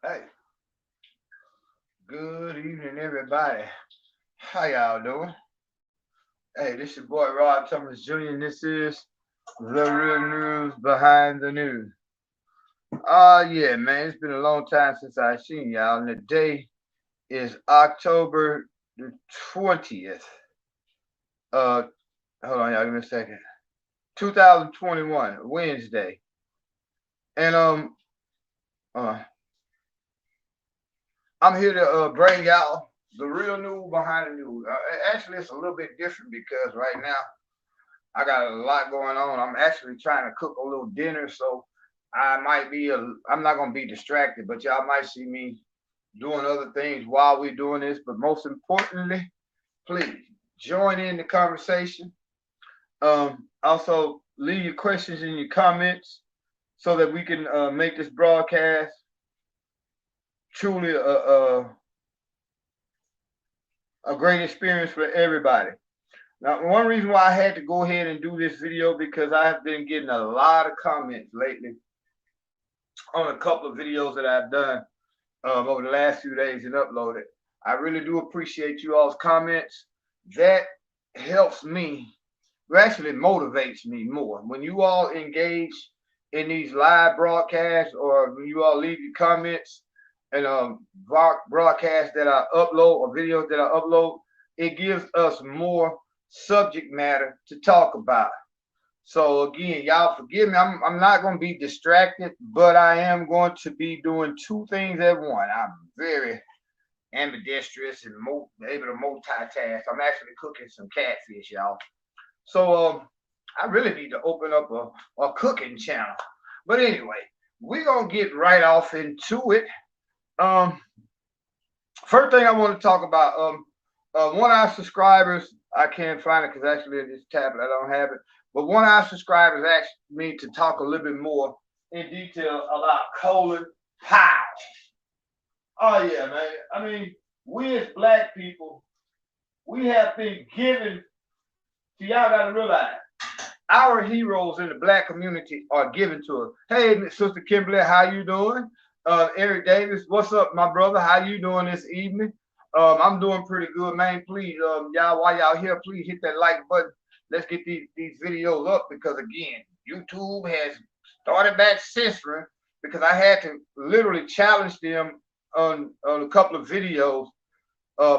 Hey, good evening, everybody. How y'all doing? Hey, this your boy Rob Thomas Jr. and this is the real news behind the news. Yeah, man, it's been a long time since I seen y'all, and the day is October the 20th. Uh, Hold on, y'all, give me a second. 2021, Wednesday, and uh, I'm here to bring y'all the real news behind the news. Actually, it's a little bit different because right now I got a lot going on. I'm actually trying to cook a little dinner, so I'm not gonna be distracted, but y'all might see me doing other things while we're doing this. But most importantly, please join in the conversation. Also leave your questions in your comments so that we can make this broadcast truly a great experience for everybody. Now, one reason why I had to go ahead and do this video because I have been getting a lot of comments lately on a couple of videos that I've done over the last few days and uploaded. I really do appreciate you all's comments. That helps me, well, actually motivates me more. When you all engage in these live broadcasts or when you all leave your comments and broadcasts that I upload or videos that I upload, it gives us more subject matter to talk about. So again, y'all forgive me. I'm not going to be distracted, but I am going to be doing two things at once. I'm very ambidextrous and able to multitask. I'm actually cooking some catfish, y'all. So I really need to open up a cooking channel. But anyway, we're gonna get right off into it. Um, First thing I want to talk about, one of our subscribers, I can't find it because actually in this tablet I don't have it, but one of our subscribers asked me to talk a little bit more in detail about Colin Powell. Oh yeah, man. I mean, we as black people, we have been given. See, y'all got to realize our heroes in the black community are given to us. Hey, Sister Kimberly, how you doing? Eric Davis, what's up, my brother? How you doing this evening? I'm doing pretty good, man. Please, y'all, while y'all here, please hit that like button. Let's get these videos up because again, YouTube has started back censoring because I had to literally challenge them on a couple of videos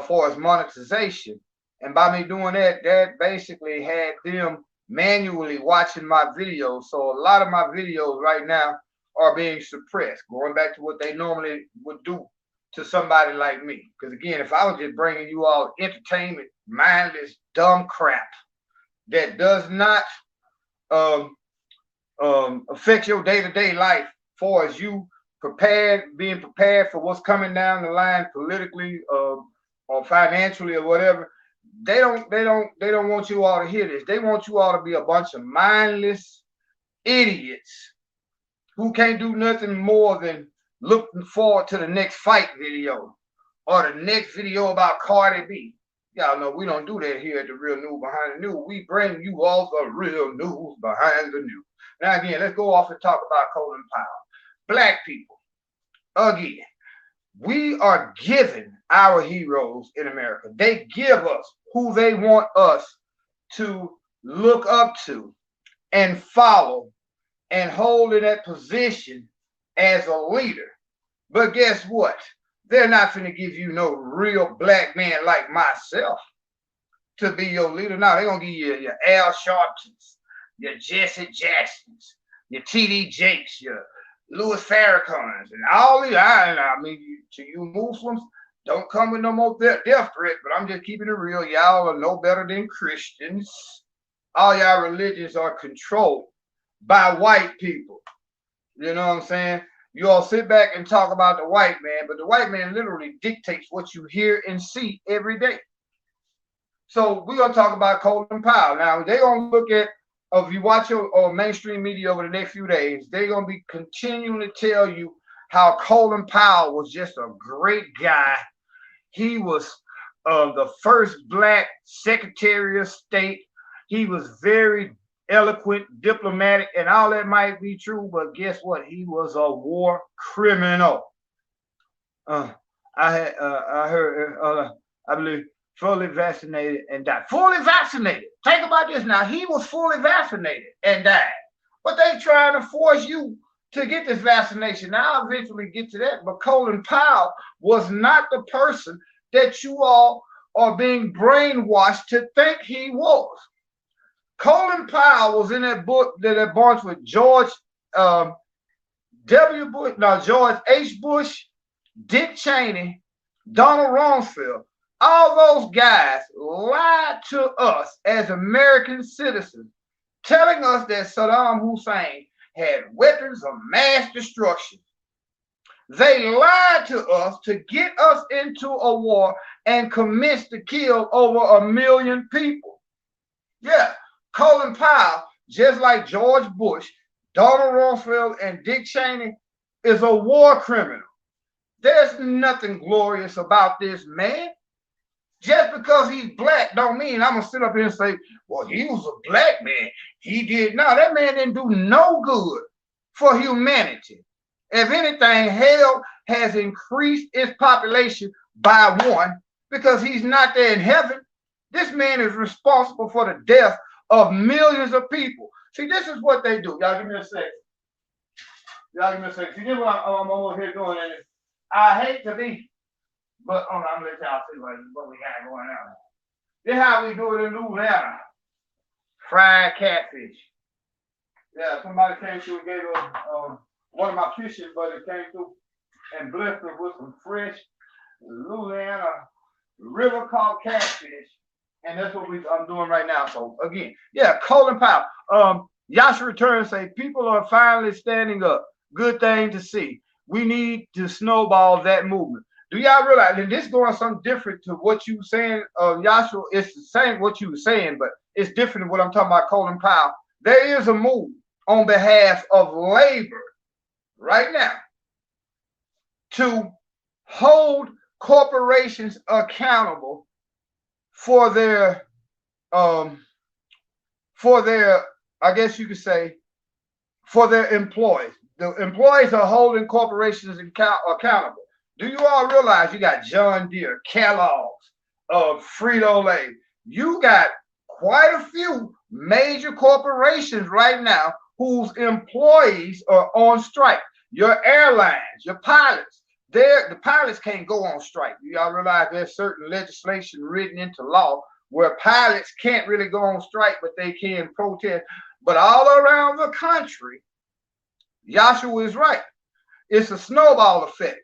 for its monetization. And by me doing that, that basically had them manually watching my videos. So a lot of my videos right now are being suppressed, going back to what they normally would do to somebody like me. Because again, if I was just bringing you all entertainment, mindless, dumb crap that does not um, affect your day-to-day life, for as you being prepared for what's coming down the line politically or financially or whatever, they don't want you all to hear this. They want you all to be a bunch of mindless idiots who can't do nothing more than looking forward to the next fight video or the next video about Cardi B. Y'all know we don't do that here at the Real News Behind the News. We bring you all the real news behind the news. Now again, let's go off and talk about Colin Powell. Black people, again, we are given our heroes in America. They give us who they want us to look up to and follow and hold in that position as a leader. But guess what? They're not going to give you no real black man like myself to be your leader. Now they're going to give you your Al Sharptons, your Jesse Jacksons, your T.D. Jakes, your Louis Farrakhan's, and all these. I mean, to you Muslims, don't come with no more death threat, but I'm just keeping it real. Y'all are no better than Christians. All y'all religions are controlled by white people. You know what I'm saying? You all sit back and talk about the white man, but the white man literally dictates what you hear and see every day. So we're gonna talk about Colin Powell. Now they're gonna look at if you watch your mainstream media over the next few days, they're gonna be continuing to tell you how Colin Powell was just a great guy. He was the first black Secretary of State. He was very eloquent, diplomatic, and all that might be true, but guess what? He was a war criminal. I heard, I believe, fully vaccinated and died. Fully vaccinated. Think about this now. He was fully vaccinated and died. But they trying to force you to get this vaccination. Now I'll eventually get to that. But Colin Powell was not the person that you all are being brainwashed to think he was. Colin Powell was in that book, that bunch with George W. Bush, no, George H. Bush, Dick Cheney, Donald Rumsfeld. All those guys lied to us as American citizens, telling us that Saddam Hussein had weapons of mass destruction. They lied to us to get us into a war and commence to kill over 1 million people. Yeah, Colin Powell, just like George Bush, Donald Rumsfeld, and Dick Cheney, is a war criminal. There's nothing glorious about this man. Just because he's black don't mean I'm going to sit up here and say, well, he was a black man. He did. No, that man didn't do no good for humanity. If anything, hell has increased its population by 1 because he's not there in heaven. This man is responsible for the death of millions of people. See, this is what they do. Y'all give me a second. Y'all give me a second. See, this is what I'm over here doing. And I hate to be, but I'm going to let y'all see what we got going on. This is how we do it in Louisiana. Fried catfish. Yeah, somebody came through and gave us one of my fishing buddies came through and blessed us with some fresh Louisiana river caught catfish. And that's what I'm doing right now. So again, yeah, Colin Powell. Yasha returns say people are finally standing up. Good thing to see. We need to snowball that movement. Do y'all realize? And this going something different to what you were saying, Yasha. It's the same what you were saying, but it's different than what I'm talking about, Colin Powell. There is a move on behalf of labor right now to hold corporations accountable for their, I guess you could say, for their employees. The employees are holding corporations accountable. Do you all realize you got John Deere, Kellogg's, Frito-Lay? You got quite a few major corporations right now whose employees are on strike. Your airlines, your pilots, the pilots can't go on strike. Do y'all realize there's certain legislation written into law where pilots can't really go on strike, but they can protest. But all around the country, Joshua is right. It's a snowball effect.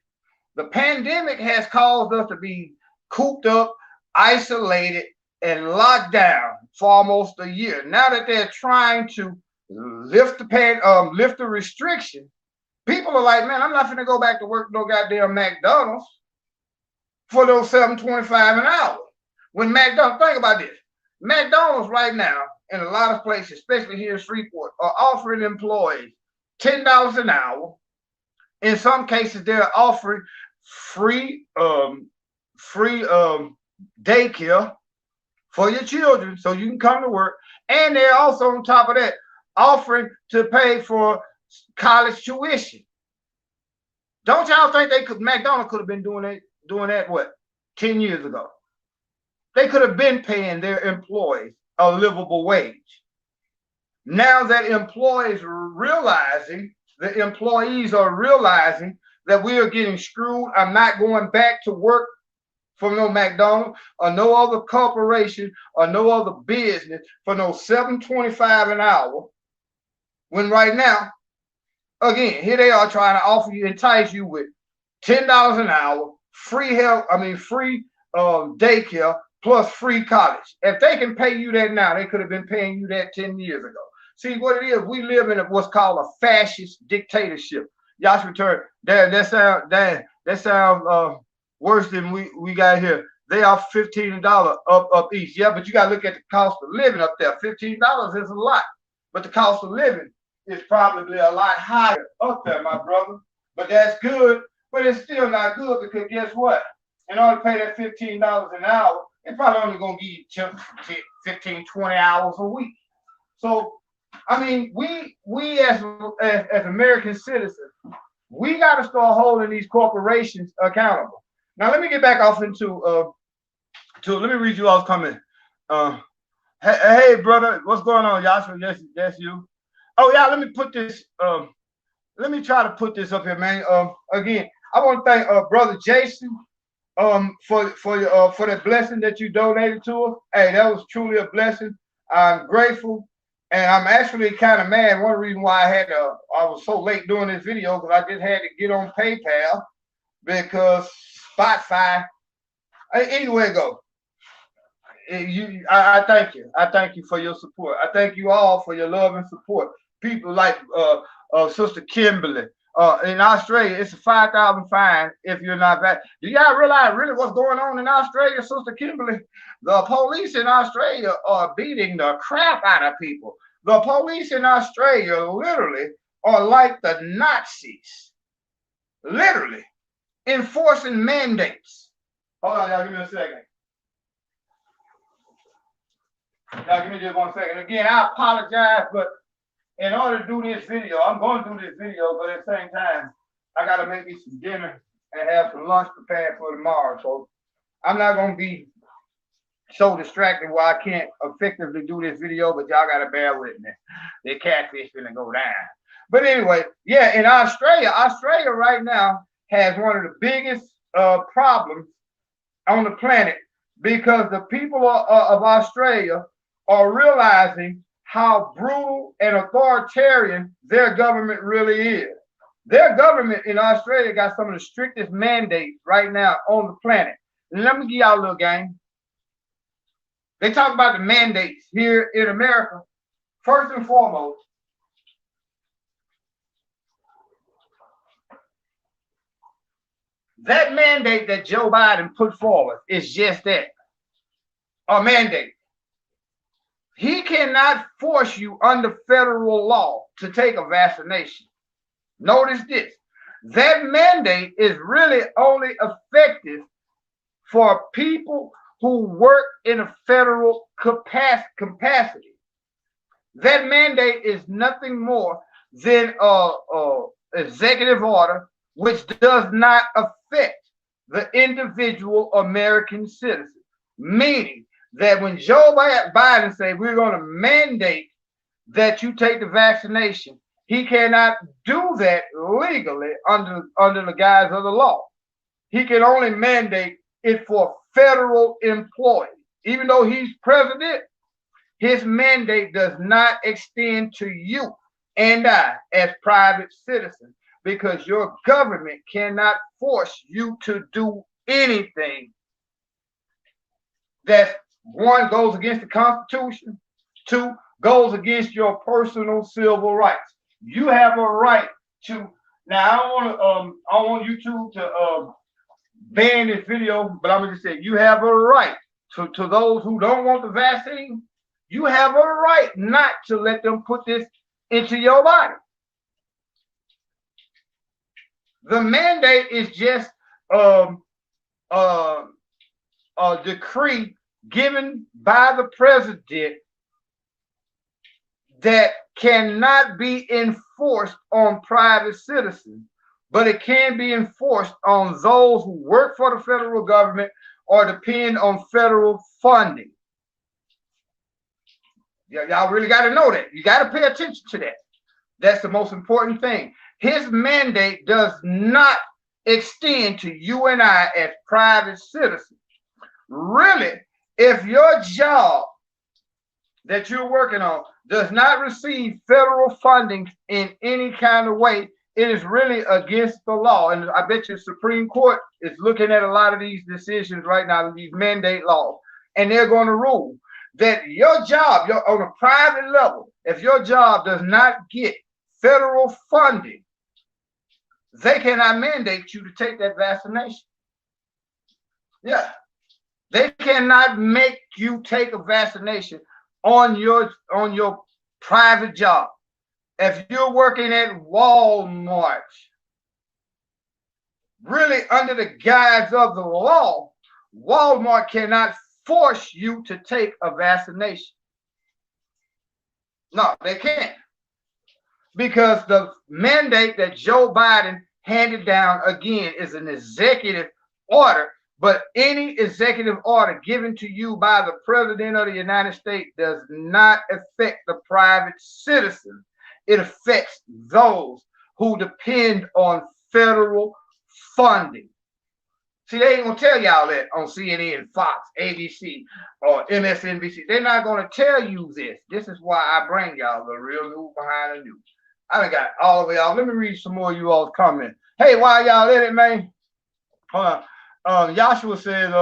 The pandemic has caused us to be cooped up, isolated, and locked down for almost a year. Now that they're trying to lift the restriction, people are like, man, I'm not going to go back to work no goddamn McDonald's for those $7.25 an hour. When McDonald's, think about this. McDonald's right now, in a lot of places, especially here in Shreveport, are offering employees $10 an hour. In some cases, they're offering free daycare for your children so you can come to work. And they're also, on top of that, offering to pay for college tuition. Don't y'all think McDonald's could have been doing that what, 10 years ago? They could have been paying their employees a livable wage. Now that the employees are realizing that we are getting screwed. I'm not going back to work for no McDonald's or no other corporation or no other business for no $7.25 an hour. When right now, again, here they are trying to entice you with $10 an hour, free daycare, plus free college. If they can pay you that now, they could have been paying you that 10 years ago. See what it is? We live in what's called a fascist dictatorship. Y'all return. That sounds worse than we got here. They are $15 up east. Yeah, but you got to look at the cost of living up there. $15 is a lot, but the cost of living is probably a lot higher up there, my brother. But that's good, but it's still not good because guess what? In order to pay that $15 an hour, it's probably only going to give you 15, 20 hours a week. So, I mean, we as American citizens We got to start holding these corporations accountable. Now, let me get back off into let me read you all's comment. Hey, brother, what's going on, Joshua? That's you. Oh yeah, let me put this. Let me try to put this up here, man. Again, I want to thank brother Jason for the blessing that you donated to us. Hey, that was truly a blessing. I'm grateful, and I'm actually kind of mad. One reason why I was so late doing this video because I just had to get on PayPal because Spotify. Anyway, go. I thank you. I thank you for your support. I thank you all for your love and support. People like Sister Kimberly. In Australia, it's a 5,000 fine if you're not back. Do y'all realize really what's going on in Australia, Sister Kimberly? The police in Australia are beating the crap out of people. The police in Australia literally are like the Nazis, literally enforcing mandates. Hold on, y'all, give me a second. Y'all, give me just 1 second. Again, I apologize, but in order to do this video, I'm going to do this video, but at the same time, I got to make me some dinner and have some lunch prepared for tomorrow. So I'm not going to be so distracted where I can't effectively do this video, but y'all got to bear with me. The catfish finna go down. But anyway, yeah, in Australia right now has one of the biggest problems on the planet because the people of Australia are realizing how brutal and authoritarian their government really is. Their government in Australia got some of the strictest mandates right now on the planet. And let me give y'all a little game. They talk about the mandates here in America. First and foremost, that mandate that Joe Biden put forward is just that, a mandate. He cannot force you under federal law to take a vaccination. Notice this. That mandate is really only effective for people who work in a federal capacity. That mandate is nothing more than an executive order which does not affect the individual American citizen, meaning that when Joe Biden says we're going to mandate that you take the vaccination, he cannot do that legally under the guise of the law. He can only mandate it for federal employees. Even though he's president, his mandate does not extend to you and I as private citizens because your government cannot force you to do anything that, one, goes against the Constitution, two, goes against your personal civil rights. You have a right to. Now, I don't want YouTube to ban this video, but I'm gonna just say you have a right to those who don't want the vaccine. You have a right not to let them put this into your body. The mandate is just a decree given by the president that cannot be enforced on private citizens, but it can be enforced on those who work for the federal government or depend on federal funding. Y'all really got to know that. You got to pay attention to that. That's the most important thing. His mandate does not extend to you and I as private citizens. Really, if your job that you're working on does not receive federal funding in any kind of way, it is really against the law. And I bet you the Supreme Court is looking at a lot of these decisions right now, these mandate laws, and they're going to rule that your job, on a private level, if your job does not get federal funding, they cannot mandate you to take that vaccination. Yeah. They cannot make you take a vaccination on your private job. If you're working at Walmart, really under the guise of the law, Walmart cannot force you to take a vaccination. No, they can't. Because the mandate that Joe Biden handed down again is an executive order, but any executive order given to you by the President of the United States does not affect the private citizens. It affects those who depend on federal funding. See, they ain't gonna tell y'all that on CNN, Fox, ABC, or MSNBC. They're not gonna tell you this. This is why I bring y'all the real news behind the news. I done got all the way off. Let me read some more of you all's comments. Hey, why y'all at it, man? Hold on. Joshua says,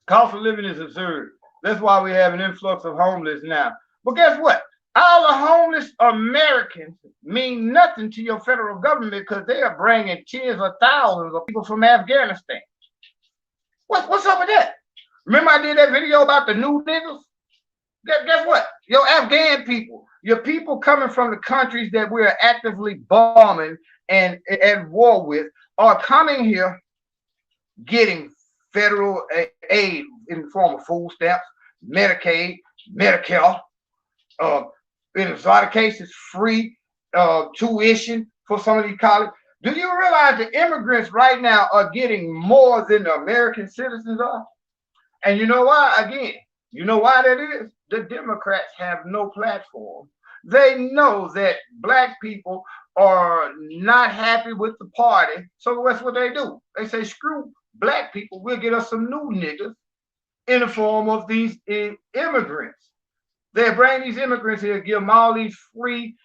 cost of living is absurd. That's why we have an influx of homeless now. But guess what? All the homeless Americans mean nothing to your federal government because they are bringing tens of thousands of people from Afghanistan. What's up with that? Remember I did that video about the new niggas? Guess what? Your Afghan people, your people coming from the countries that we're actively bombing and at war with are coming here getting federal aid in the form of food stamps, Medicaid, Medicare, in a lot of cases, free tuition for some of these colleges. Do you realize the immigrants right now are getting more than the American citizens are? And you know why? Again, you know why that is? The Democrats have no platform. They know that black people are not happy with the party. So that's what they do. They say, screw black people, we'll get us some new niggas in the form of these immigrants. They bring these immigrants here, give them all these free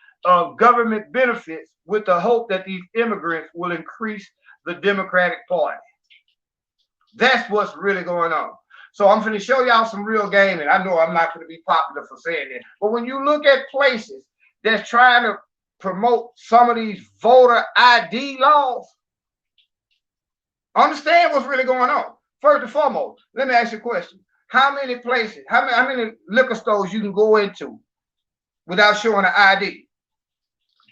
government benefits with the hope that these immigrants will increase the Democratic Party. That's what's really going on. So I'm going to show y'all some real game, and I know I'm not going to be popular for saying that, but when you look at places that's trying to promote some of these voter ID laws, understand what's really going on. First and foremost, let me ask you a question. How many places, how many liquor stores you can go into without showing an ID?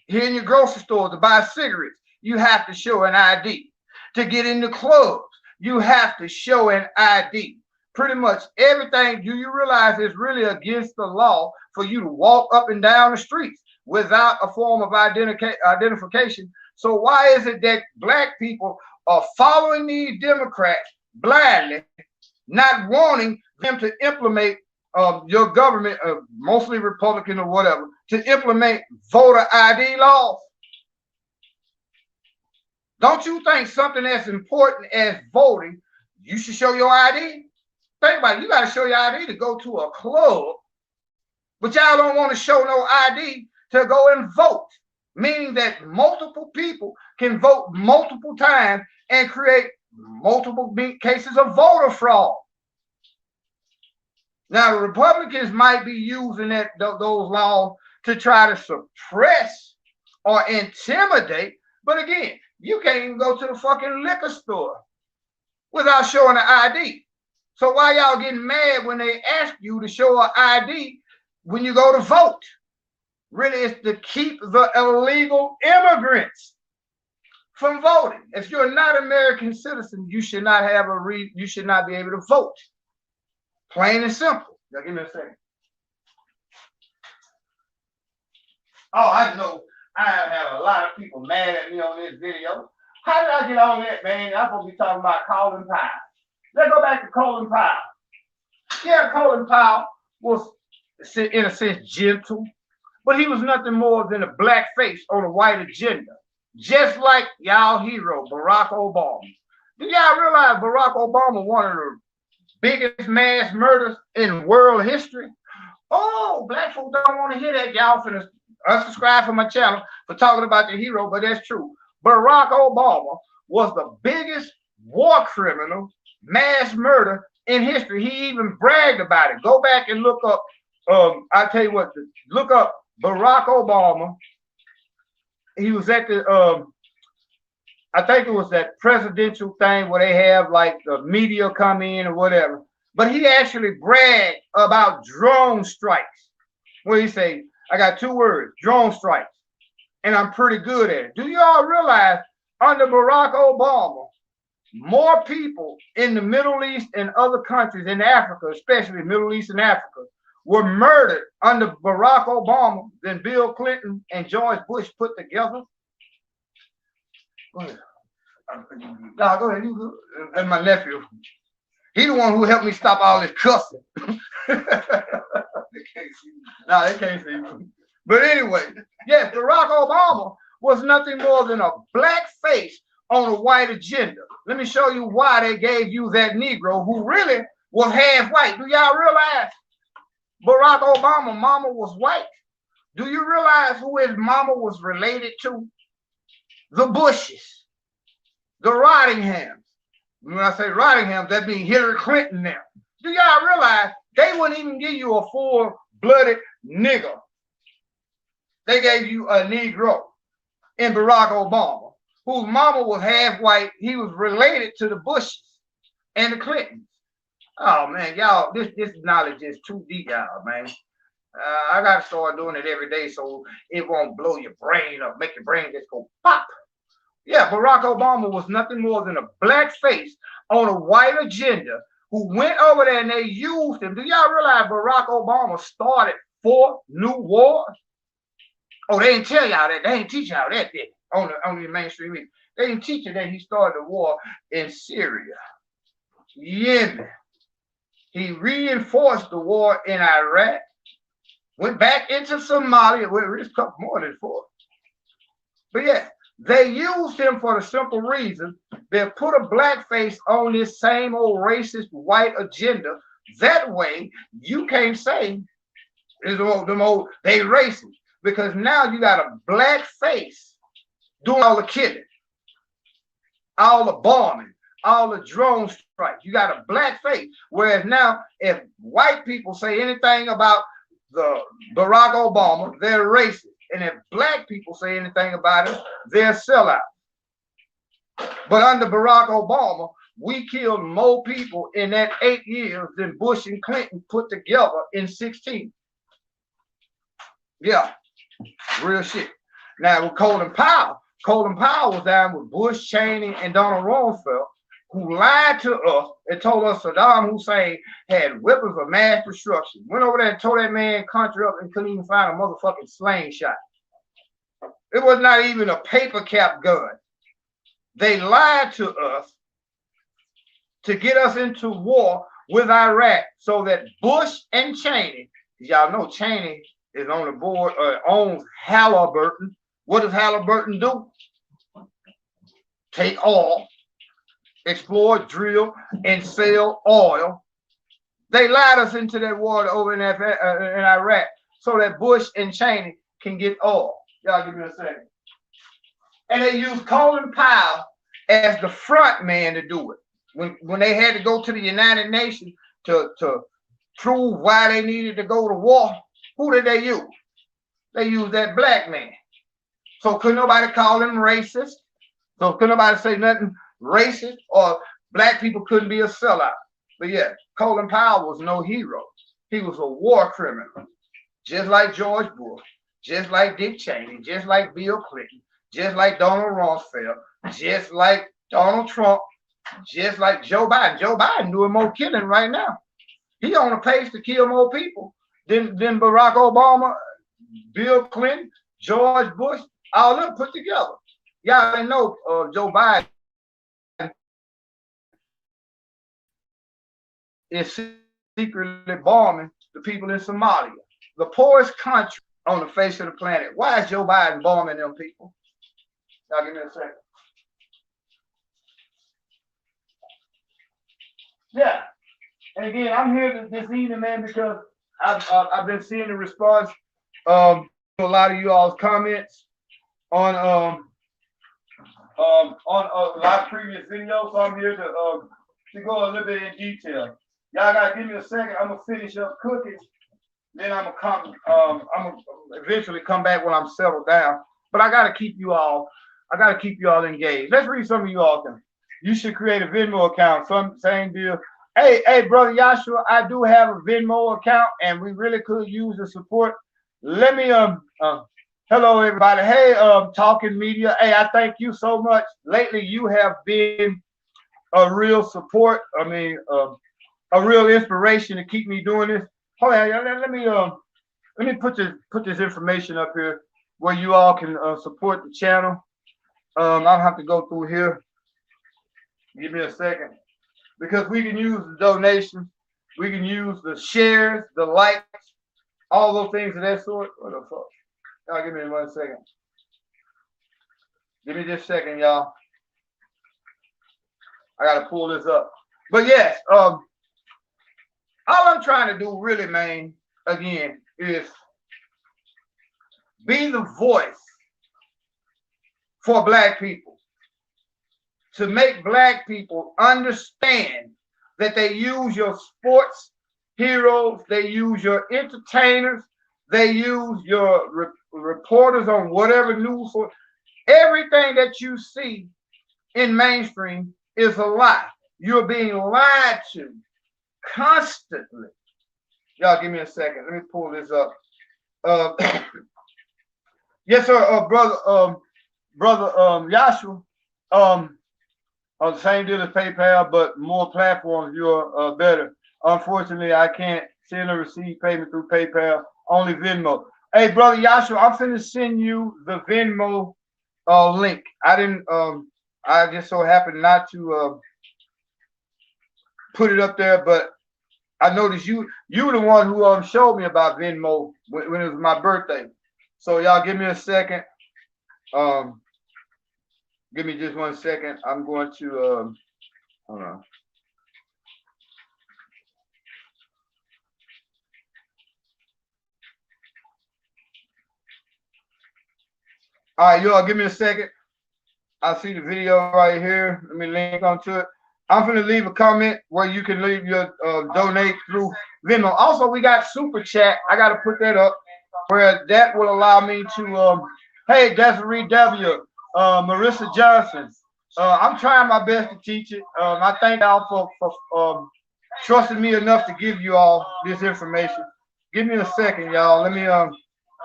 Here in your grocery store to buy cigarettes, you have to show an ID. To get into clubs, you have to show an ID. Pretty much everything, do you realize it's really against the law for you to walk up and down the streets without a form of identification? So why is it that black people are following these Democrats blindly, not wanting them to implement your government, mostly Republican or whatever, to implement voter ID laws? Don't you think something as important as voting, you should show your ID? Think about it. You got to show your ID to go to a club, but y'all don't want to show no ID to go and vote, meaning that multiple people can vote multiple times and create multiple cases of voter fraud. Now, the Republicans might be using those laws to try to suppress or intimidate, but again, you can't even go to the fucking liquor store without showing an ID. So why y'all getting mad when they ask you to show an ID when you go to vote? Really, it's to keep the illegal immigrants from voting. If you're not an American citizen, you should not have you should not be able to vote. Plain and simple. Now give me a second. Oh, I know I have a lot of people mad at me on this video. How did I get on that, man? I'm supposed to be talking about Colin Powell. Let's go back to Colin Powell. Yeah, Colin Powell was, in a sense, gentle, but he was nothing more than a black face on a white agenda, just like y'all hero, Barack Obama. Do y'all realize Barack Obama one of the biggest mass murders in world history? Oh, black folks don't want to hear that. Y'all finna unsubscribe from my channel for talking about the hero, but that's true. Barack Obama was the biggest war criminal, mass murder in history. He even bragged about it. Go back and look up, I tell you what, look up Barack Obama. He was at the, I think it was that presidential thing where they have like the media come in or whatever. But he actually bragged about drone strikes. Where he say, I got 2 words, drone strikes, and I'm pretty good at it. Do y'all realize under Barack Obama, more people in the Middle East and other countries in Africa, especially Middle East and Africa, were murdered under Barack Obama than Bill Clinton and George Bush put together? Go ahead. No, go ahead. That's my nephew. He the one who helped me stop all this cussing. They can't see me. No, they can't see me. But anyway, yes, Barack Obama was nothing more than a black face on a white agenda. Let me show you why they gave you that Negro who really was half white. Do y'all realize Barack Obama's mama was white? Do you realize who his mama was related to? The Bushes, the Rottinghams. When I say Rottingham, that means Hillary Clinton now. Do y'all realize they wouldn't even give you a full-blooded nigger? They gave you a Negro in Barack Obama, whose mama was half white. He was related to the Bushes and the Clintons. Oh man, y'all, this knowledge is too deep, y'all, man. I gotta start doing it every day so it won't blow your brain up, make your brain just go pop. Yeah, Barack Obama was nothing more than a black face on a white agenda who went over there and they used him. Do y'all realize Barack Obama started 4 new wars? Oh, they didn't tell y'all that. They didn't teach y'all that, did they? On the mainstream media. They didn't teach you that he started a war in Syria, Yemen. He reinforced the war in Iraq, went back into Somalia, where it's a couple more than 4. But yeah, they used him for the simple reason they put a black face on this same old racist white agenda. That way, you can't say they racist, because now you got a black face doing all the killing, all the bombing, all the drone strikes. You got a black face. Whereas now, if white people say anything about the Barack Obama, they're racist. And if black people say anything about it, they're sellouts. But under Barack Obama, we killed more people in that 8 years than Bush and Clinton put together in 16. Yeah, real shit. Now with Colin Powell was down with Bush, Cheney, and Donald Rumsfeld, who lied to us and told us Saddam Hussein had weapons of mass destruction. Went over there and tore that man country up and couldn't even find a motherfucking slingshot. It was not even a paper cap gun. They lied to us to get us into war with Iraq so that Bush and Cheney, y'all know Cheney is on the board, owns Halliburton. What does Halliburton do? Take oil, explore, drill, and sell oil. They lied us into that war over in Iraq so that Bush and Cheney can get oil. Y'all give me a second. And they used Colin Powell as the front man to do it. When they had to go to the United Nations to prove why they needed to go to war, who did they use? They used that black man. So couldn't nobody call him racist? So couldn't nobody say nothing racist, or black people couldn't be a sellout? But yeah, Colin Powell was no hero. He was a war criminal, just like George Bush, just like Dick Cheney, just like Bill Clinton, just like Donald Rumsfeld, just like Donald Trump, just like Joe Biden. Joe Biden doing more killing right now. He on a pace to kill more people than Barack Obama, Bill Clinton, George Bush, all of them put together. Y'all didn't know Joe Biden is secretly bombing the people in Somalia, the poorest country on the face of the planet. Why is Joe Biden bombing them people? Y'all give me a second. Yeah, and again, I'm here this evening, man, because I've been seeing the response to a lot of you all's comments on a lot of previous videos. So I'm here to go a little bit in detail. Y'all gotta give me a second. I'm gonna finish up cooking. Then I'm gonna eventually come back when I'm settled down. But I gotta keep you all engaged. Let's read some of you all things. You should create a Venmo account. Same deal. Hey, brother Joshua, I do have a Venmo account, and we really could use the support. Let me hello everybody. Hey, Talking Media. Hey, I thank you so much. Lately, you have been a real support. I mean, a real inspiration to keep me doing this. Hold on, let me put this information up here where you all can support the channel. I'll have to go through here. Give me a second. Because we can use the donations, we can use the shares, the likes, all those things of that sort. What the fuck? Y'all give me 1 second. Give me just a second, y'all. I gotta pull this up. But yes, all I'm trying to do really, man, again, is be the voice for black people. To make black people understand that they use your sports heroes, they use your entertainers, they use your reporters on whatever news. Everything that you see in mainstream is a lie. You're being lied to constantly. Y'all give me a second. Let me pull this up. Yes, sir, brother Yashua. On the same deal as PayPal, but more platforms, you're better. Unfortunately, I can't send or receive payment through PayPal, only Venmo. Hey, brother Yashua, I'm finna send you the Venmo link. I just so happened not to put it up there, but I noticed you were the one who showed me about Venmo when it was my birthday. So y'all give me a second. Give me just 1 second. I'm going to hold on. All right, y'all give me a second. I see the video right here. Let me link onto it. I'm gonna leave a comment where you can leave your donate through Venmo. Also, we got Super Chat. I gotta put that up where that will allow me to hey, Desiree W, Marissa Johnson. I'm trying my best to teach it. I thank y'all for trusting me enough to give you all this information. Give me a second, y'all. Let me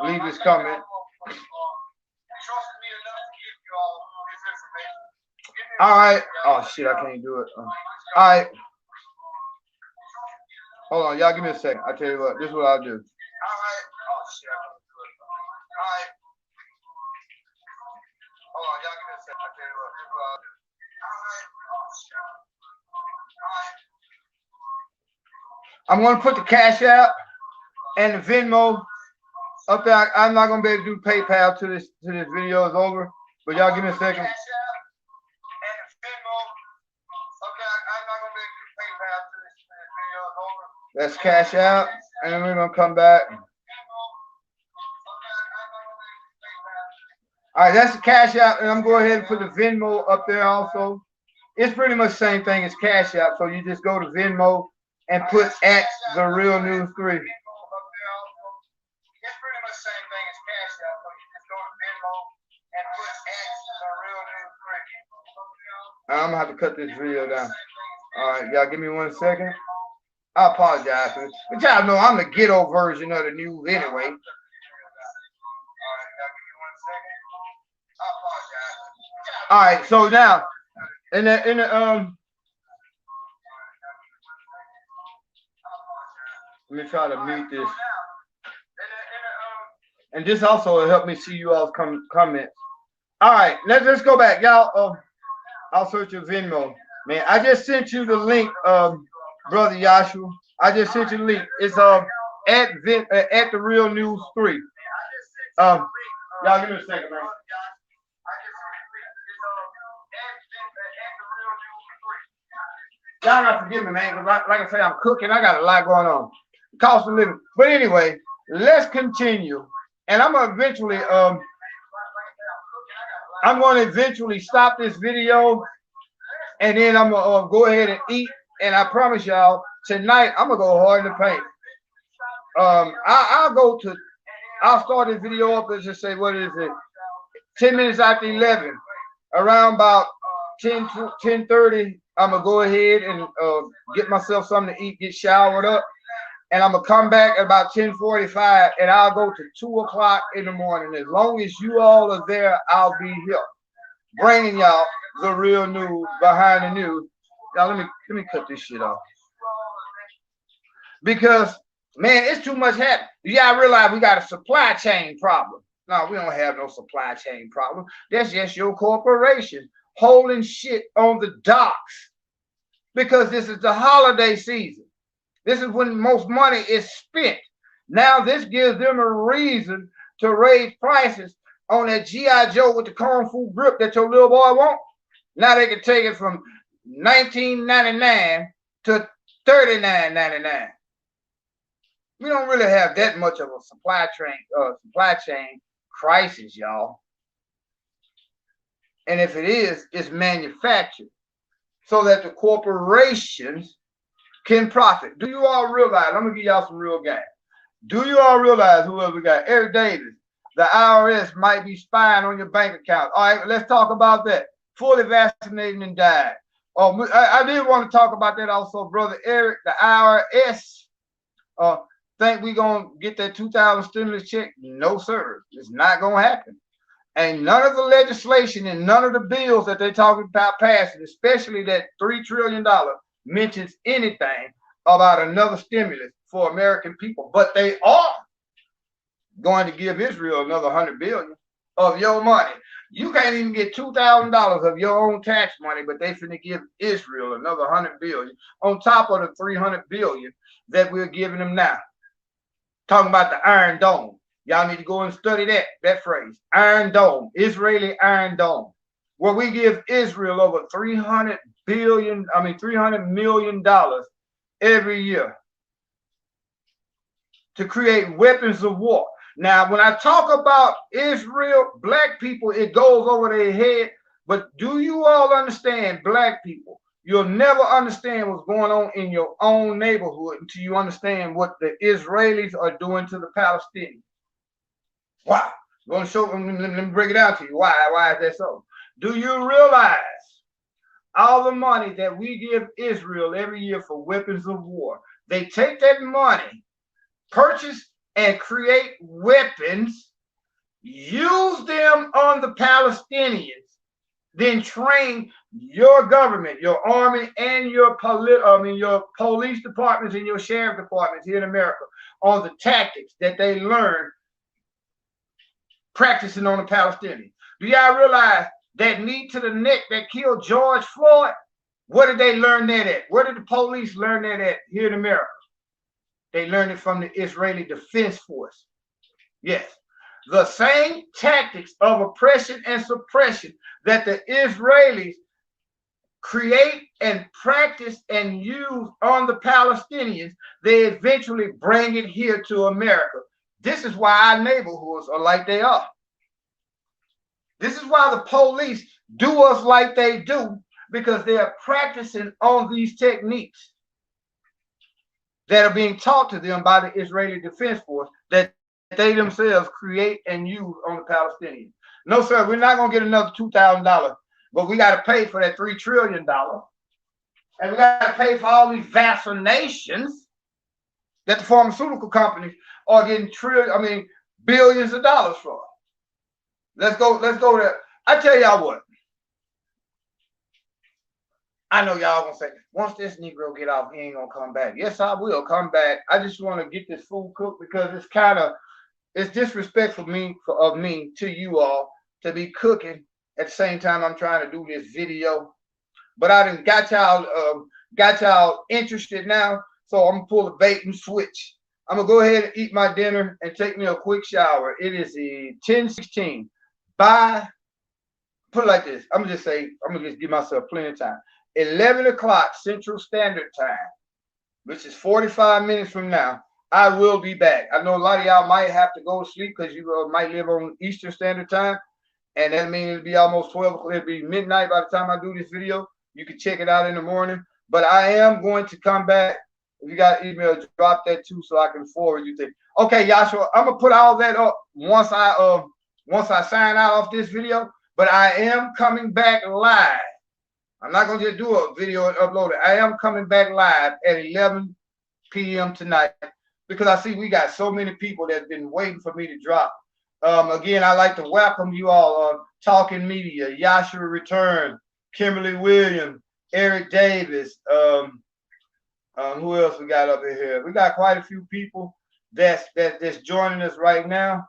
leave this comment. All right. Oh shit, I can't do it. All right. Hold on, y'all. Give me a second. I tell you what. This is what I'll do. All right. Oh shit, I can't do it. All right. Hold on, y'all. Give me a second. I tell you what. This is what I'll do. All right. Oh shit. All right. I'm gonna put the Cash App and the Venmo up there. I'm not gonna be able to do PayPal till this video is over. But y'all give me a second. That's Cash App, and then we're gonna come back. All right, that's the Cash App, and I'm going ahead and put the Venmo up there also. It's pretty much the same thing as Cash App, so you just go to Venmo and put at The Real News 3. I'm gonna have to cut this video down. All right, y'all give me 1 second. I apologize for this. But y'all know I'm the ghetto version of the news anyway. All right, so now in the let me try to mute this. And this also will help me see you all's comments. All right, let's go back, y'all. I'll search your Venmo, man. I just sent you the link, brother Yashua. I just sent you the link. It's at The Real News 3. Y'all give me a second, man. Y'all gotta forgive me, man. Cause like I say, I'm cooking. I got a lot going on. Cost of living. But anyway, let's continue. And I'm gonna eventually I'm going to eventually stop this video, and then I'm gonna go ahead and eat. And I promise y'all, tonight I'm gonna go hard in the paint. I'll start this video up and just say, what is it? 10 minutes after 11, around about 10:30. I'm gonna go ahead and get myself something to eat, get showered up, and I'm gonna come back at about 10:45, and I'll go to 2 o'clock in the morning. As long as you all are there, I'll be here, bringing y'all the real news behind the news. Now let me cut this shit off, because man, it's too much happening. You gotta realize we got a supply chain problem. No, we don't have no supply chain problem. That's just your corporation holding shit on the docks because this is the holiday season. This is when most money is spent. Now this gives them a reason to raise prices on that G.I. Joe with the Kung Fu grip that your little boy wants. Now they can take it from $19.99 to $39.99. We don't really have that much of a supply chain crisis, y'all. And if it is, it's manufactured so that the corporations can profit. Do you all realize? I'm gonna give y'all some real game. Do you all realize whoever we got? Eric Davis, the IRS might be spying on your bank account. All right, let's talk about that. Fully vaccinated and died. Oh, I did want to talk about that also, brother Eric. The IRS think we gonna get that 2,000 stimulus check? No, sir. It's not gonna happen. And none of the legislation and none of the bills that they're talking about passing, especially that $3 trillion, mentions anything about another stimulus for American people. But they are going to give Israel another $100 billion of your money. You can't even get $2,000 of your own tax money, but they finna give Israel another $100 billion on top of the $300 billion that we're giving them now. Talking about the Iron Dome. Y'all need to go and study that phrase. Iron Dome, Israeli Iron Dome, where we give Israel over $300 million every year to create weapons of war. Now, when I talk about Israel, black people, it goes over their head. But do you all understand, black people? You'll never understand what's going on in your own neighborhood until you understand what the Israelis are doing to the Palestinians. Wow. I'm going to show them, let me break it down to you. Why is that so? Do you realize all the money that we give Israel every year for weapons of war? They take that money, purchase and create weapons, use them on the Palestinians, then train your government, your army, and your police departments and your sheriff departments here in America on the tactics that they learn practicing on the Palestinians. Do y'all realize that knee to the neck that killed George Floyd? Where did they learn that at? Where did the police learn that at here in America? They learned it from the Israeli Defense Force. Yes. The same tactics of oppression and suppression that the Israelis create and practice and use on the Palestinians, they eventually bring it here to America. This is why our neighborhoods are like they are. This is why the police do us like they do, because they are practicing on these techniques that are being taught to them by the Israeli Defense Force that they themselves create and use on the Palestinians. No, sir, we're not going to get another $2,000, but we got to pay for that $3 trillion. And we got to pay for all these vaccinations that the pharmaceutical companies are getting billions of dollars for. Let's go there. I tell y'all what. I know y'all gonna say, once this Negro get off, he ain't gonna come back. Yes, I will come back. I just want to get this food cooked because it's disrespectful of me to you all to be cooking at the same time I'm trying to do this video. But I done got y'all interested now, so I'm gonna pull the bait and switch. I'm gonna go ahead and eat my dinner and take me a quick shower. It is the 10:16. Put it like this. I'm gonna just give myself plenty of time. 11 o'clock Central Standard Time, which is 45 minutes from now, I will be back. I know a lot of y'all might have to go to sleep because you might live on Eastern Standard Time, and that means it'll be almost 12 o'clock. It'll be midnight by the time I do this video. You can check it out in the morning. But I am going to come back. If you got email, drop that too so I can forward you things. Okay, Yashua, I'm gonna put all that up once I sign out of this video. But I am coming back live. I'm not going to just do a video and upload it. I am coming back live at 11 p.m. tonight because I see we got so many people that's been waiting for me to drop. Again, I'd like to welcome you all. Talking Media, Yashua Return, Kimberly Williams, Eric Davis. Who else we got up in here? We got quite a few people that's joining us right now.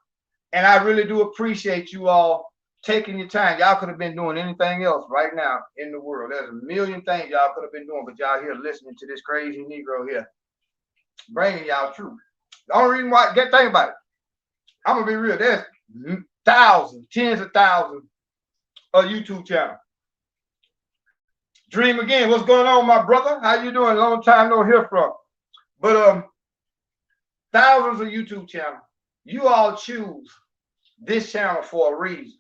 And I really do appreciate you all taking your time. Y'all could have been doing anything else right now in the world. There's a million things y'all could have been doing, but y'all here listening to this crazy Negro here, bringing y'all truth. The only reason why, think about it. I'm gonna be real. There's thousands, tens of thousands of YouTube channels. Dream again. What's going on, my brother? How you doing? Long time no hear from. But thousands of YouTube channels. You all choose this channel for a reason.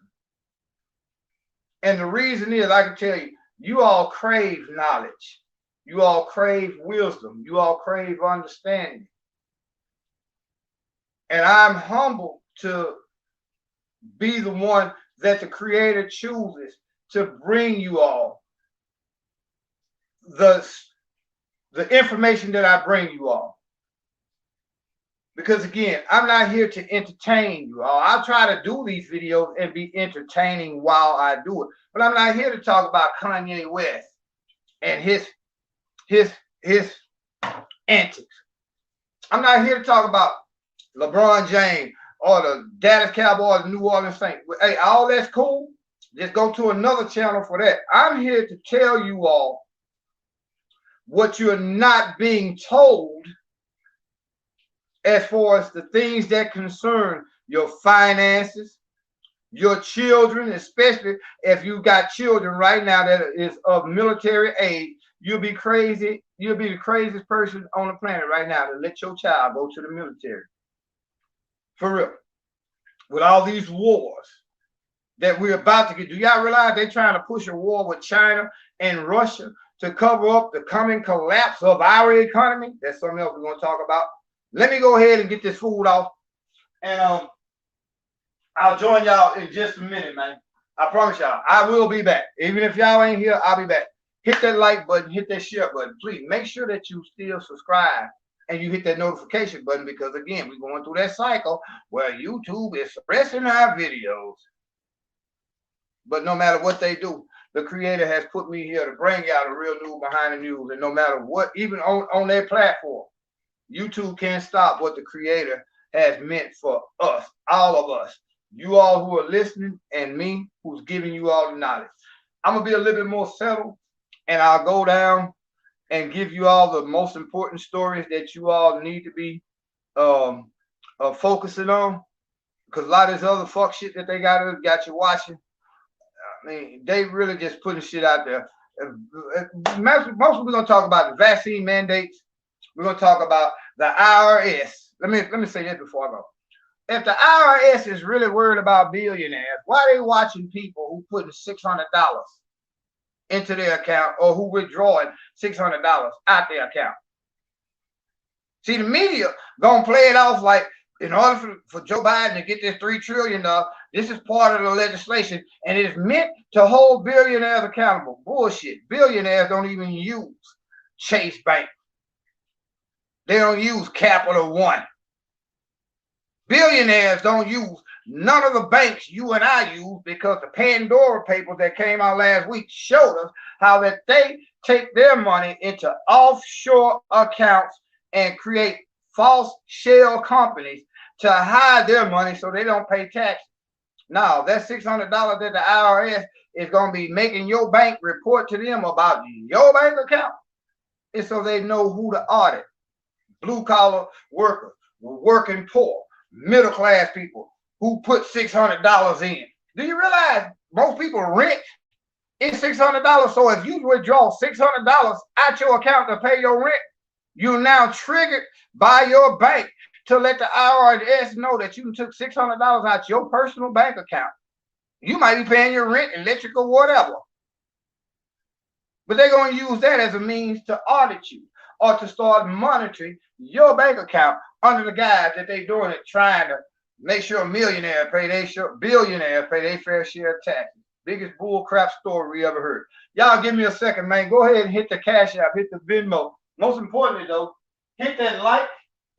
And the reason is, I can tell you, you all crave knowledge. You all crave wisdom. You all crave understanding. And I'm humbled to be the one that the Creator chooses to bring you all the information that I bring you all. Because again, I'm not here to entertain you all. I'll try to do these videos and be entertaining while I do it. But I'm not here to talk about Kanye West and his antics. I'm not here to talk about LeBron James or the Dallas Cowboys, the New Orleans Saints. Hey, all that's cool. Just go to another channel for that. I'm here to tell you all what you're not being told as far as the things that concern your finances, your children, especially if you got children right now that is of military age. You'll be crazy. You'll be the craziest person on the planet right now to let your child go to the military. For real. With all these wars that we're about to get. Do y'all realize they're trying to push a war with China and Russia to cover up the coming collapse of our economy? That's something else we're going to talk about. Let me go ahead and get this food off. And I'll join y'all in just a minute, man. I promise y'all, I will be back. Even if y'all ain't here, I'll be back. Hit that like button, hit that share button. Please make sure that you still subscribe and you hit that notification button, because again, we're going through that cycle where YouTube is suppressing our videos. But no matter what they do, the Creator has put me here to bring y'all the real news behind the news. And no matter what, even on their platform, YouTube can't stop what the Creator has meant for us, all of us. You all who are listening and me who's giving you all the knowledge. I'm going to be a little bit more settled, and I'll go down and give you all the most important stories that you all need to be focusing on. Because a lot of this other fuck shit that they got you watching, I mean, they really just putting shit out there. Mostly we're going to talk about the vaccine mandates. We're going to talk about the IRS. Let me say this before I go. If the IRS is really worried about billionaires, why are they watching people who putting $600 into their account or who withdrawing $600 out their account? See, the media gonna play it off like, in order for Joe Biden to get this $3 trillion, this is part of the legislation and it is meant to hold billionaires accountable. Bullshit. Billionaires don't even use Chase Bank. They don't use Capital One. Billionaires don't use none of the banks you and I use, because the Pandora Papers that came out last week showed us how that they take their money into offshore accounts and create false shell companies to hide their money so they don't pay taxes. Now, that $600 that the IRS is going to be making your bank report to them about your bank account is so they know who to audit. Blue-collar workers, working poor, middle-class people who put $600 in. Do you realize most people rent is $600? So if you withdraw $600 out your account to pay your rent, you're now triggered by your bank to let the IRS know that you took $600 out your personal bank account. You might be paying your rent, electric, or whatever. But they're going to use that as a means to audit you or to start monitoring your bank account under the guise that they're doing it, trying to make sure millionaires pay their share, billionaires pay their fair share of taxes. Biggest bullcrap story we ever heard. Y'all give me a second, man. Go ahead and hit the Cash App, hit the Venmo. Most importantly, though, hit that like,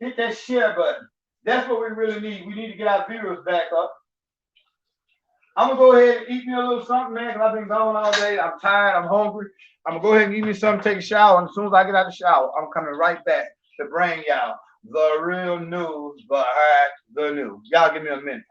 hit that share button. That's what we really need. We need to get our viewers back up. I'm going to go ahead and eat me a little something, man, because I've been gone all day. I'm tired. I'm hungry. I'm going to go ahead and eat me something, take a shower. And as soon as I get out of the shower, I'm coming right back to bring y'all the real news behind the news. Y'all give me a minute.